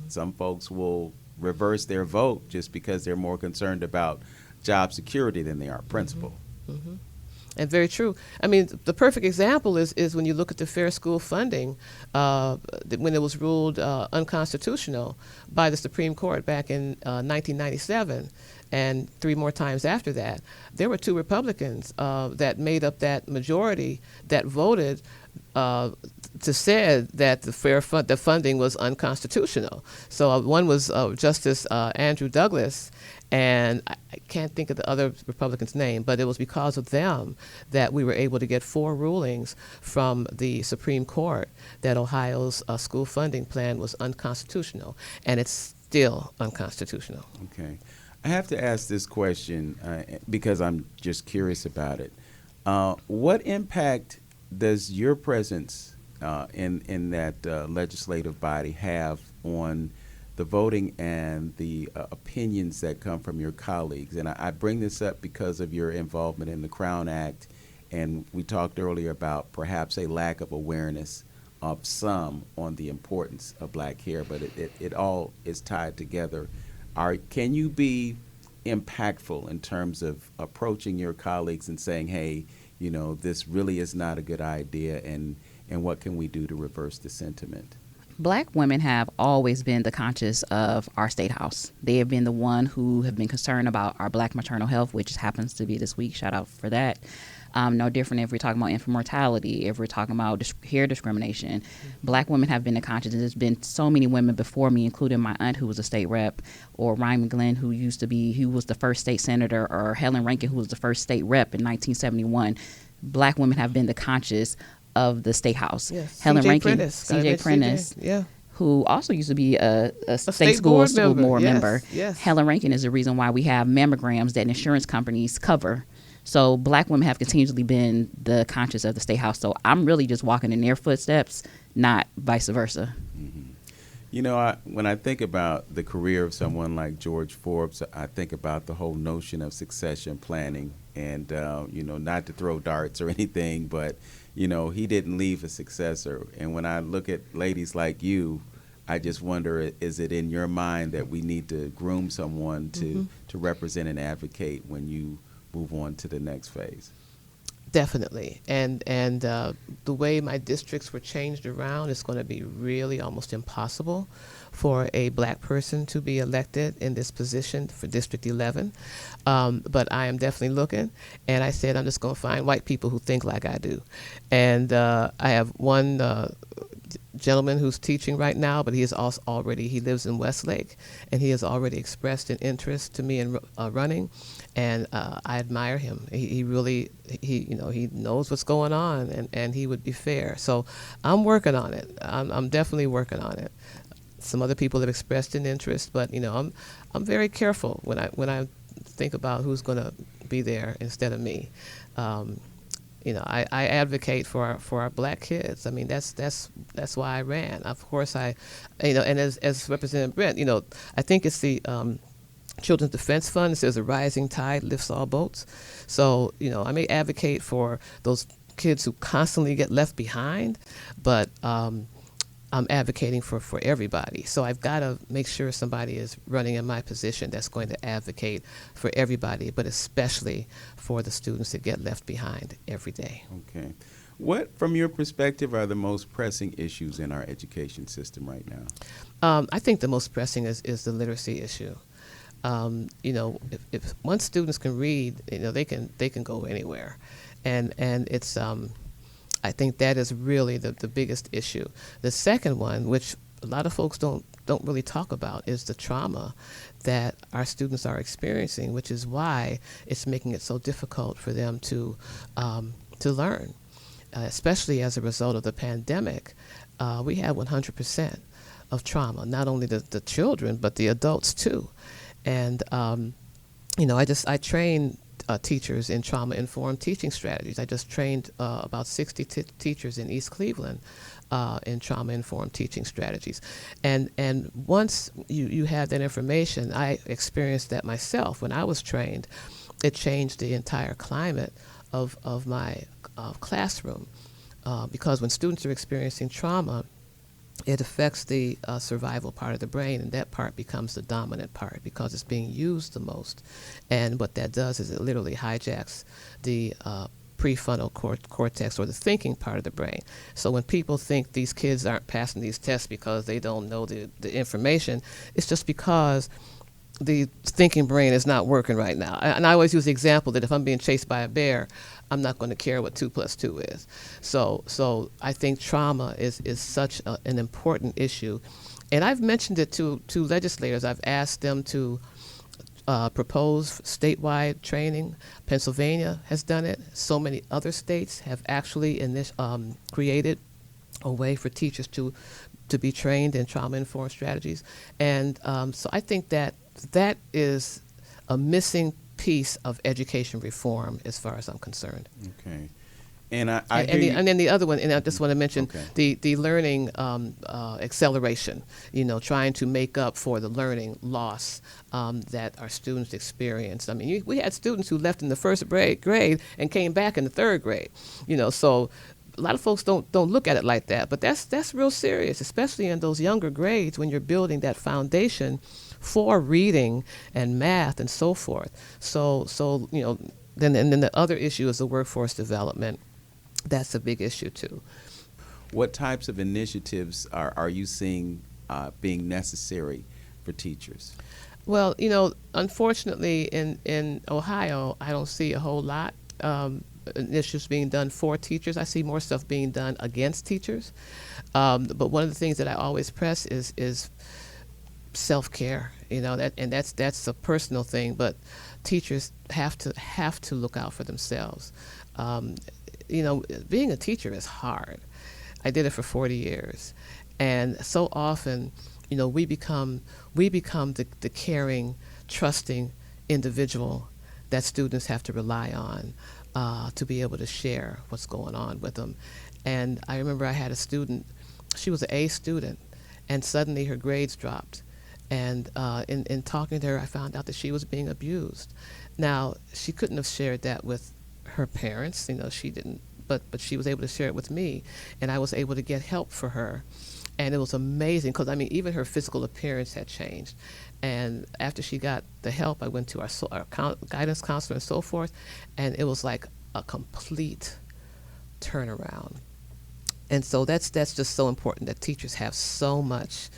some folks will reverse their vote just because they're more concerned about job security than they are principle. Mm-hmm. And very true. I mean, the perfect example is when you look at the fair school funding, when it was ruled unconstitutional by the Supreme Court back in 1997, and 3 more times after that. There were 2 Republicans that made up that majority that voted to say that the funding was unconstitutional. So one was Justice Andrew Douglas, and I can't think of the other Republican's name, but it was because of them that we were able to get 4 rulings from the Supreme Court that Ohio's school funding plan was unconstitutional, and it's still unconstitutional. Okay. I have to ask this question because I'm just curious about it. What impact does your presence in that legislative body have on the voting and the opinions that come from your colleagues. And I bring this up because of your involvement in the Crown Act, and we talked earlier about perhaps a lack of awareness of some on the importance of black hair, but it all is tied together. Can you be impactful in terms of approaching your colleagues and saying, hey, you know, this really is not a good idea, and what can we do to reverse the sentiment? Black women have always been the conscience of our state house. They have been the one who have been concerned about our black maternal health, which happens to be this week. Shout out for that. No different if we're talking about infant mortality, if we're talking about hair discrimination. Black women have been the conscience. There's been so many women before me, including my aunt, who was a state rep, or Ryan Glenn, who was the first state senator, or Helen Rankin, who was the first state rep in 1971. Black women have been the conscience of the state house. Yes. Helen Rankin, CJ Prentice, yeah, who also used to be a state board board member. Yes. Helen Rankin is the reason why we have mammograms that insurance companies cover. So black women have continually been the conscience of the state house. So I'm really just walking in their footsteps, not vice versa. Mm-hmm. You know, when I think about the career of someone like George Forbes, I think about the whole notion of succession planning, and you know, not to throw darts or anything, but you know, he didn't leave a successor. And when I look at ladies like you, I just wonder, is it in your mind that we need to groom someone to represent and advocate when you move on to the next phase? Definitely. And the way my districts were changed around, it's going to be really almost impossible for a black person to be elected in this position for District 11. But I am definitely looking, and I said I'm just going to find white people who think like I do. And I have one gentleman who's teaching right now, but he lives in Westlake, and he has already expressed an interest to me in running, and I admire him. He really he knows what's going on, and he would be fair. So I'm working on it. I'm definitely working on it. Some other people have expressed an interest, but you know, I'm very careful when I think about who's going to be there instead of me. You know, I advocate for our black kids. I mean, that's why I ran. Of course, and as Representative Brent, you know, I think it's the Children's Defense Fund. It says a rising tide lifts all boats. So, you know, I may advocate for those kids who constantly get left behind, but I'm advocating for everybody. So I've got to make sure somebody is running in my position that's going to advocate for everybody, but especially for the students that get left behind every day. Okay. What, from your perspective, are the most pressing issues in our education system right now? I think the most pressing is the literacy issue. You know, if once students can read, you know, they can go anywhere, and it's I think that is really the biggest issue. The second one, which a lot of folks don't really talk about, is the trauma that our students are experiencing, which is why it's making it so difficult for them to learn, especially as a result of the pandemic. We have 100% of trauma, not only the children, but the adults too. And, you know, I train teachers in trauma-informed teaching strategies. I just trained about 60 teachers in East Cleveland in trauma-informed teaching strategies. And once you have that information, I experienced that myself when I was trained. It changed the entire climate of my classroom because when students are experiencing trauma, it affects the survival part of the brain, and that part becomes the dominant part because it's being used the most. And what that does is it literally hijacks the prefrontal cortex, or the thinking part of the brain. So when people think these kids aren't passing these tests because they don't know the information, it's just because the thinking brain is not working right now. And I always use the example that if I'm being chased by a bear, I'm not going to care what 2 + 2 is. So I think trauma is such an important issue. And I've mentioned it to legislators. I've asked them to propose statewide training. Pennsylvania has done it. So many other states have actually created a way for teachers to be trained in trauma-informed strategies. And so I think that is a missing piece of education reform as far as I'm concerned. Okay. And I and, hear you. and then the other one, and I just want to mention Okay. the learning acceleration, trying to make up for the learning loss that our students experienced. I mean, we had students who left in the first grade and came back in the third grade, so a lot of folks don't look at it like that, but that's real serious, especially in those younger grades when you're building that foundation for reading and math and so forth. So then the other issue is the workforce development. That's a big issue too. What types of initiatives are you seeing being necessary for teachers? Well, unfortunately in Ohio, I don't see a whole lot initiatives being done for teachers. I see more stuff being done against teachers. But one of the things that I always press is self-care. That's a personal thing, but teachers have to look out for themselves. Being a teacher is hard. I did it for 40 years. And so often, we become the caring, trusting individual that students have to rely on to be able to share what's going on with them. And I remember I had a student, she was an A student, and suddenly her grades dropped. And in talking to her, I found out that she was being abused. Now, she couldn't have shared that with her parents, she didn't, but she was able to share it with me, and I was able to get help for her. And it was amazing because, even her physical appearance had changed. And after she got the help, I went to our guidance counselor and so forth, and it was like a complete turnaround. And so that's just so important that teachers have so much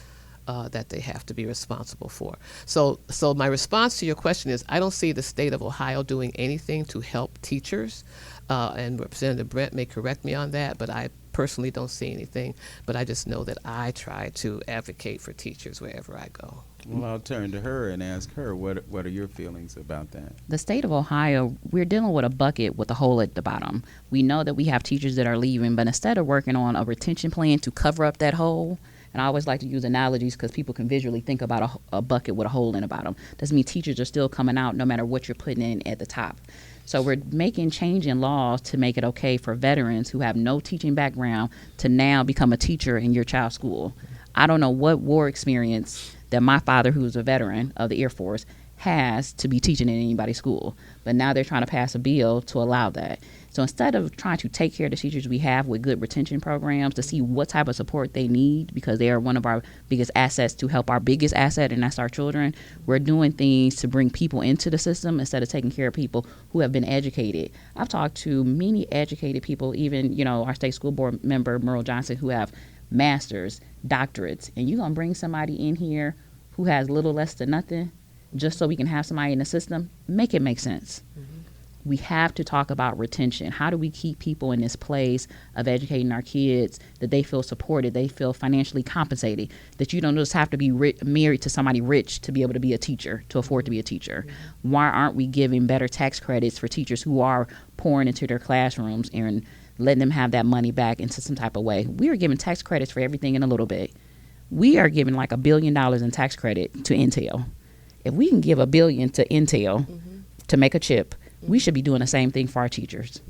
that they have to be responsible for. So my response to your question is, I don't see the state of Ohio doing anything to help teachers, and Representative Brent may correct me on that, but I personally don't see anything. But I just know that I try to advocate for teachers wherever I go. Well, I'll turn to her and ask her, what are your feelings about that? The state of Ohio, we're dealing with a bucket with a hole at the bottom. We know that we have teachers that are leaving, but instead of working on a retention plan to cover up that hole, and I always like to use analogies because people can visually think about a bucket with a hole in the bottom. Doesn't mean teachers are still coming out no matter what you're putting in at the top. So we're making change in laws to make it okay for veterans who have no teaching background to now become a teacher in your child's school. I don't know what war experience that my father, who's a veteran of the Air Force, has to be teaching in anybody's school. But now they're trying to pass a bill to allow that. So instead of trying to take care of the teachers we have with good retention programs to see what type of support they need, because they are one of our biggest assets to help our biggest asset, and that's our children, we're doing things to bring people into the system instead of taking care of people who have been educated. I've talked to many educated people, even, our state school board member, Meryl Johnson, who have masters, doctorates, and you're going to bring somebody in here who has little less than nothing just so we can have somebody in the system? Make it make sense. Mm-hmm. We have to talk about retention. How do we keep people in this place of educating our kids, that they feel supported, they feel financially compensated, that you don't just have to be married to somebody rich to be able to be a teacher, to afford to be a teacher? Mm-hmm. Why aren't we giving better tax credits for teachers who are pouring into their classrooms and letting them have that money back into some type of way? We are giving tax credits for everything in a little bit. We are giving like $1 billion in tax credit to Intel. If we can give $1 billion to Intel to make a chip, we should be doing the same thing for our teachers.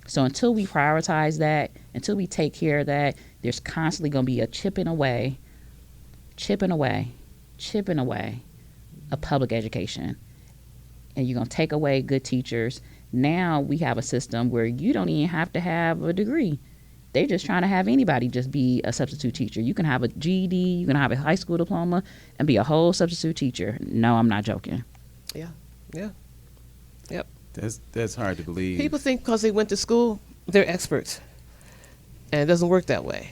So until we prioritize that, until we take care of that, there's constantly going to be a chipping away of public education. And you're going to take away good teachers. Now we have a system where you don't even have to have a degree. They're just trying to have anybody just be a substitute teacher. You can have a GED, you can have a high school diploma, and be a whole substitute teacher. No, I'm not joking. Yeah. Yep. That's hard to believe. People think because they went to school, they're experts. And it doesn't work that way,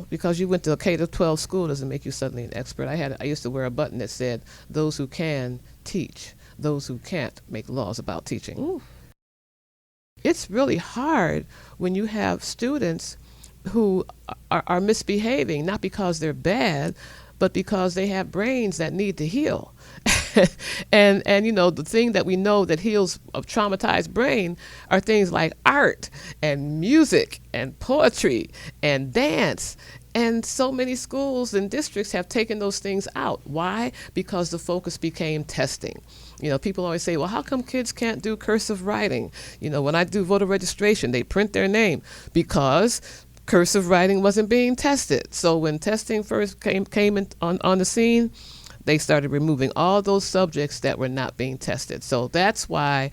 because you went to a K-12 school doesn't make you suddenly an expert. I used to wear a button that said, "Those who can teach, those who can't make laws about teaching." Ooh. It's really hard when you have students who are misbehaving, not because they're bad, but because they have brains that need to heal. and the thing that we know that heals a traumatized brain are things like art and music and poetry and dance. And so many schools and districts have taken those things out. Why? Because the focus became testing. People always say, well, how come kids can't do cursive writing? When I do voter registration, they print their name because cursive writing wasn't being tested. So when testing first came on the scene, they started removing all those subjects that were not being tested. So that's why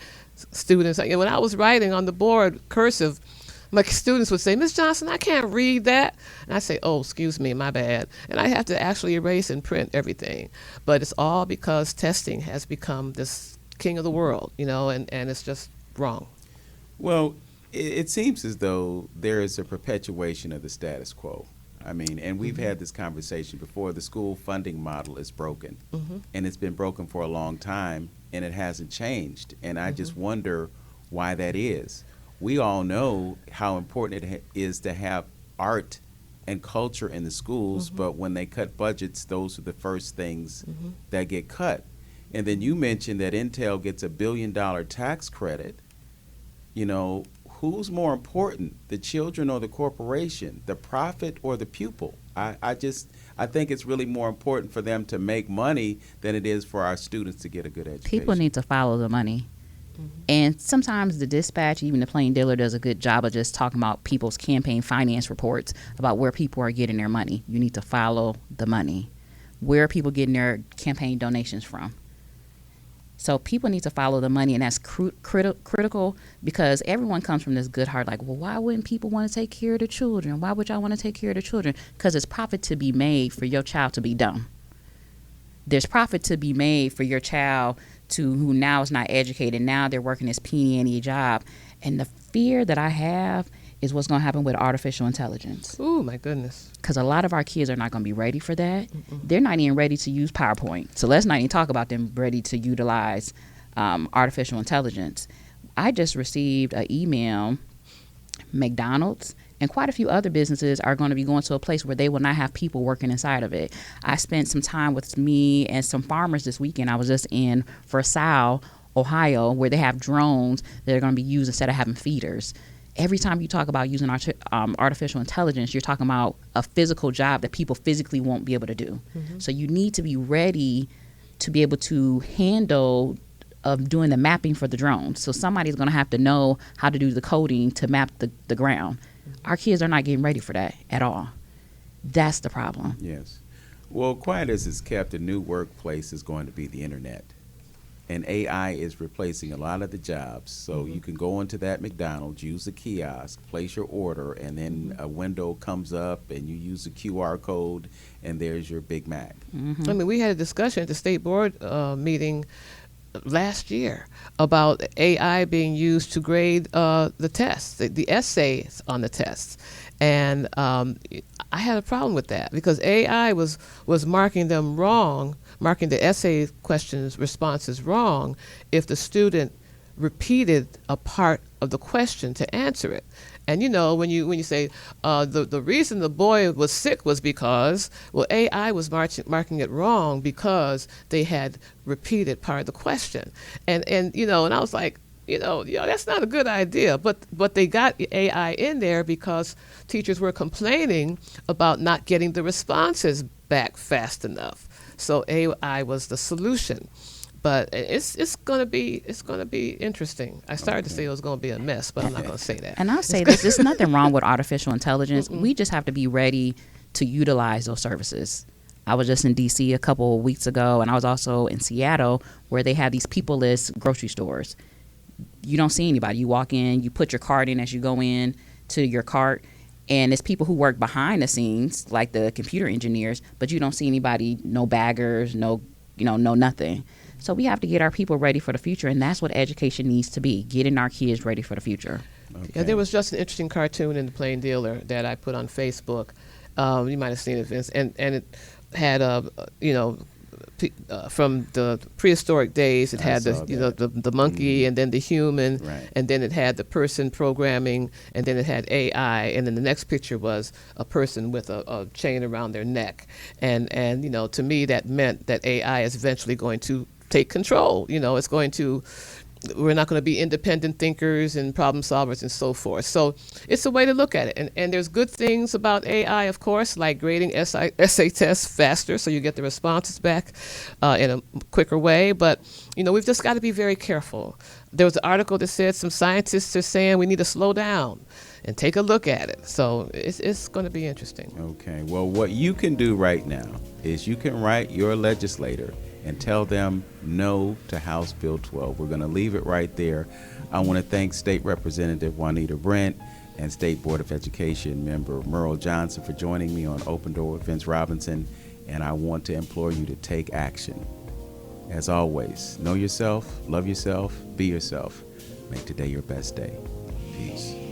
students, when I was writing on the board cursive, my students would say, Miss Johnson, I can't read that. And I say, oh, excuse me, my bad. And I have to actually erase and print everything. But it's all because testing has become this king of the world, and it's just wrong. Well, it seems as though there is a perpetuation of the status quo. And we've had this conversation before. The school funding model is broken, and it's been broken for a long time, and it hasn't changed. And I just wonder why that is. We all know how important it is to have art and culture in the schools, but when they cut budgets, those are the first things that get cut. And then you mentioned that Intel gets $1 billion tax credit. Who's more important, the children or the corporation, the profit or the pupil? I think it's really more important for them to make money than it is for our students to get a good education. People need to follow the money. And sometimes the dispatch, even the plain dealer, does a good job of just talking about people's campaign finance reports about where people are getting their money. You need to follow the money. Where are people getting their campaign donations from? So people need to follow the money, and that's critical because everyone comes from this good heart, like, well, why wouldn't people want to take care of the children? Why would y'all want to take care of the children? Because there's profit to be made for your child to be dumb. There's profit to be made for your child who now is not educated. Now they're working this peony job. And the fear that I have is what's going to happen with artificial intelligence. Oh, my goodness. Because a lot of our kids are not going to be ready for that. They're not even ready to use PowerPoint. So let's not even talk about them ready to utilize artificial intelligence. I just received an email, McDonald's and quite a few other businesses are going to be going to a place where they will not have people working inside of it. I spent some time with me and some farmers this weekend. I was just in Versailles, Ohio, where they have drones that are going to be used instead of having feeders. Every time you talk about using artificial intelligence, you're talking about a physical job that people physically won't be able to do. So you need to be ready to be able to handle doing the mapping for the drones. So somebody's going to have to know how to do the coding to map the ground. Our kids are not getting ready for that at all. That's the problem. Yes. Well, quiet as it's kept, the new workplace is going to be the internet. And AI is replacing a lot of the jobs. So you can go into that McDonald's, use a kiosk, place your order, and then a window comes up and you use a QR code and there's your Big Mac. We had a discussion at the state board meeting last year about AI being used to grade the tests, the essays on the tests. And I had a problem with that because AI was marking them wrong, marking the essay questions responses wrong if the student repeated a part of the question to answer it. And when you say the reason the boy was sick was because, well, AI was marking it wrong because they had repeated part of the question. And I was like, that's not a good idea. But they got AI in there because teachers were complaining about not getting the responses back fast enough. So AI was the solution. But it's gonna be interesting. I started to say it was gonna be a mess, but I'm not gonna say that. And I'll say this: there's nothing wrong with artificial intelligence. We just have to be ready to utilize those services. I was just in D.C. a couple of weeks ago, and I was also in Seattle, where they have these people-less grocery stores. You don't see anybody. You walk in, you put your card in as you go in to your cart, and it's people who work behind the scenes, like the computer engineers, but you don't see anybody, no baggers, no nothing. So we have to get our people ready for the future, and that's what education needs to be, getting our kids ready for the future. Okay. Yeah, there was just an interesting cartoon in the Plain Dealer that I put on Facebook. You might have seen it, Vince, and it had from the prehistoric days, it had the monkey and then the human, and then it had the person programming, and then it had AI, and then the next picture was a person with a chain around their neck, and to me that meant that AI is eventually going to take control. It's going to we're not going to be independent thinkers and problem solvers and so forth. So it's a way to look at it. And there's good things about AI, of course, like grading essay tests faster so you get the responses back in a quicker way. But, we've just got to be very careful. There was an article that said some scientists are saying we need to slow down and take a look at it. So it's going to be interesting. Okay. Well, what you can do right now is you can write your legislator and tell them no to House Bill 12. We're going to leave it right there. I want to thank State Representative Juanita Brent and State Board of Education member Meryl Johnson for joining me on Open Door with Vince Robinson, and I want to implore you to take action. As always, know yourself, love yourself, be yourself. Make today your best day. Peace.